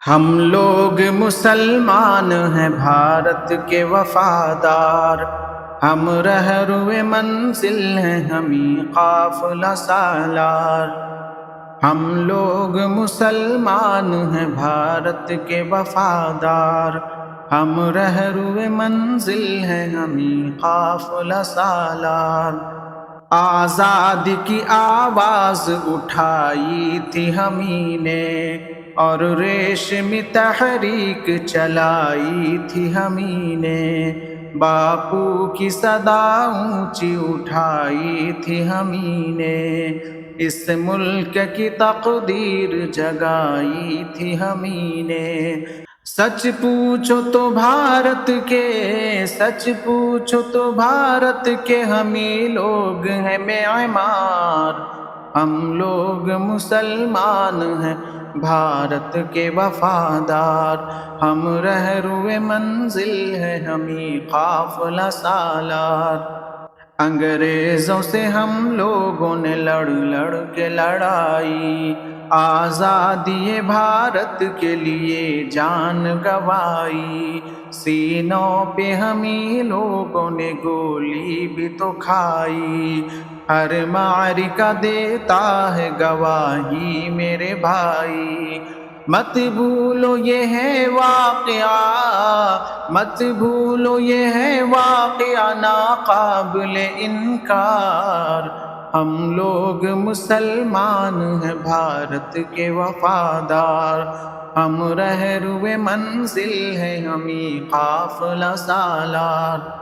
ہم لوگ مسلمان ہیں بھارت کے وفادار، ہم رہرو منزل ہیں ہمیں قافلہ سالار۔ ہم لوگ مسلمان ہیں بھارت کے وفادار، ہم رہرو منزل ہیں ہمیں قافلہ سالار۔ آزادی کی آواز اٹھائی تھی ہمیں نے، اور ریشمی تحریک چلائی تھی ہمیں نے، باپو کی صدا اونچی اٹھائی تھی ہمیں نے، اس ملک کی تقدیر جگائی تھی ہمیں نے۔ سچ پوچھو تو بھارت کے، سچ پوچھو تو بھارت کے ہمیں لوگ ہیں معمار۔ ہم لوگ مسلمان ہیں بھارت کے وفادار، ہم رہرو منزل ہیں ہمیں قافلہ سالار۔ انگریزوں سے ہم لوگوں نے لڑ لڑ کے لڑائی، آزادی بھارت کے لیے جان گنوائی، سینوں پہ ہمیں لوگوں نے گولی بھی تو کھائی، ہر معرکہ دیتا ہے گواہی میرے بھائی۔ مت بھولو یہ ہے واقعہ، مت بھولو یہ ہے واقعہ ناقابل انکار۔ ہم لوگ مسلمان ہیں بھارت کے وفادار، ہم رہرو منزل ہیں ہمیں قافلہ سالار۔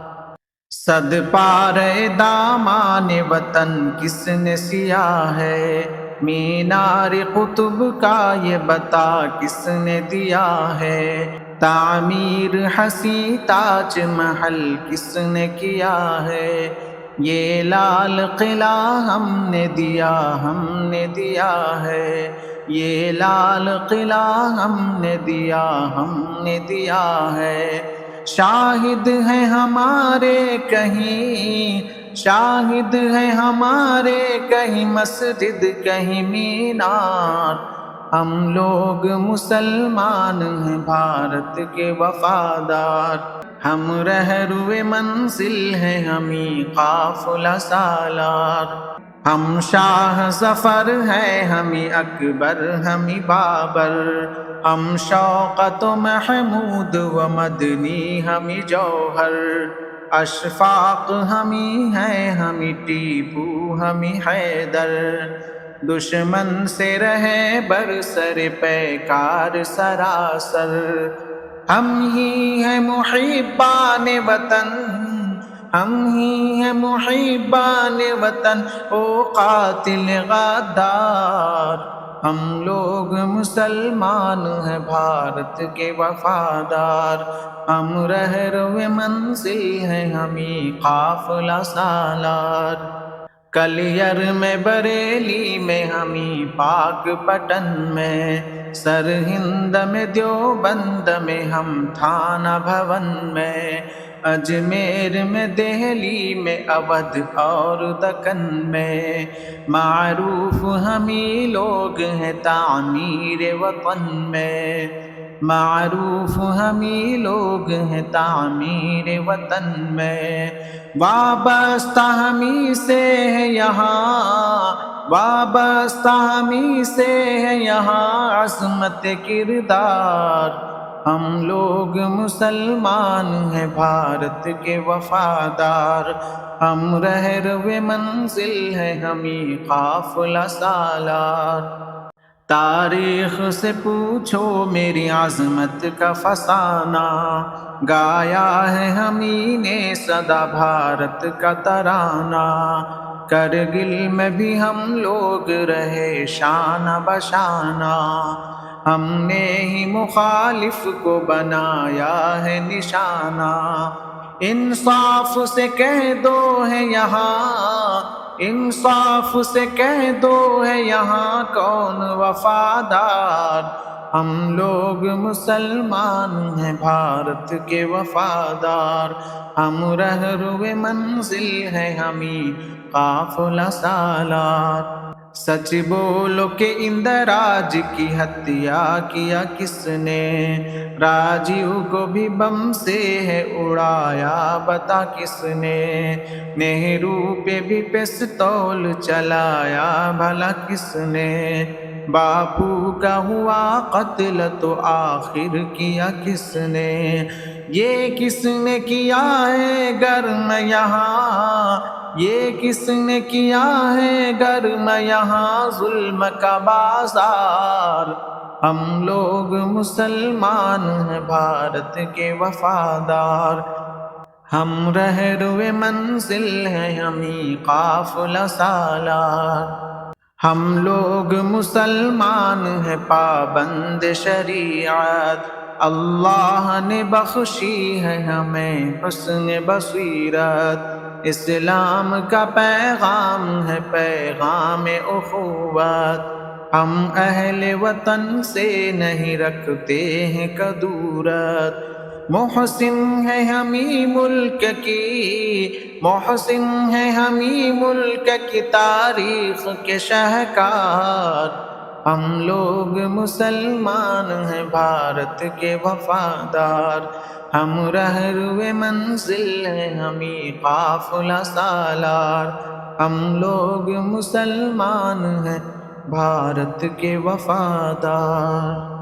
صد پارے دامان وطن کس نے سیا ہے، مینار قطب کا یہ بتا کس نے دیا ہے، تعمیر حسین تاج محل کس نے کیا ہے، یہ لال قلعہ ہم نے دیا، ہم نے دیا ہے، یہ لال قلعہ ہم نے دیا، ہم نے دیا ہے۔ شاہد ہیں ہمارے کہیں، شاہد ہیں ہمارے کہیں مسجد کہیں مینار۔ ہم لوگ مسلمان ہیں بھارت کے وفادار، ہم رہرو منزل ہیں ہمیں قافلہ سالار۔ ہم شاہ ظفر ہیں ہمیں اکبر ہمیں بابر، ہم شوکت و محمود و مدنی ہمیں جوہر، اشفاق ہمیں ہیں ہمیں ٹیپو ہمیں حیدر، دشمن سے رہے برسر پیکار سراسر۔ ہم ہی ہیں محبان وطن، ہم ہی ہیں محبان وطن او قاتل غدار۔ ہم لوگ مسلمان ہیں بھارت کے وفادار، ہم رہرو منزل ہیں ہمیں قافلہ سالار۔ کلیر میں بریلی میں ہمیں پاک پٹن میں، سرہند میں دیوبند میں ہم تھانہ بھون میں، اجمیر میں دہلی میں اودھ اور دکن میں، معروف ہمیں لوگ ہیں تعمیر وطن میں، معروف ہمیں لوگ ہیں تعمیر وطن میں۔ وابستہ ہمیں سے ہے یہاں، وابستہ ہمیں سے ہے یہاں عظمت کردار۔ ہم لوگ مسلمان ہیں بھارت کے وفادار، ہم رہرو منزل ہیں ہمیں قافلہ سالار۔ تاریخ سے پوچھو میری عظمت کا فسانہ، گایا ہے ہمیں نے سدا بھارت کا ترانہ، کرگل میں بھی ہم لوگ رہے شانہ بشانہ، ہم نے ہی مخالف کو بنایا ہے نشانہ، انصاف سے کہہ دو ہے یہاں، انصاف سے کہہ دو ہے یہاں کون وفادار۔ ہم لوگ مسلمان ہیں بھارت کے وفادار، ہم رہرو منزل ہیں ہمیں قافلہ سالار۔ سچ بولو کہ اندراج کی ہتیا کیا کس نے؟ راجیو کو بھی بم سے ہے اڑایا بتا کس نے؟ نہرو پہ بھی پستول چلایا بھلا کس نے؟ باپو کا ہوا قتل تو آخر کیا کس نے؟ یہ کس نے کیا ہے گرم یہاں، یہ کس نے کیا ہے گرم یہاں ظلم کا بازار؟ ہم لوگ مسلمان ہیں بھارت کے وفادار، ہم رہروِ منزل ہیں ہمیں قافلہ سالار۔ ہم لوگ مسلمان ہیں پابند شریعت، اللہ نے بخشی ہے ہمیں حسن بصیرت۔ اسلام کا پیغام ہے پیغام اخوت، ہم اہل وطن سے نہیں رکھتے ہیں کدورت۔ محسن ہے ہمیں ملک کی، محسن ہے ہمیں ملک کی تاریخ کے شاہکار۔ ہم لوگ مسلمان ہیں بھارت کے وفادار، ہم رہروِ منزل ہیں ہمیں قافلہ سالار۔ ہم لوگ مسلمان ہیں بھارت کے وفادار۔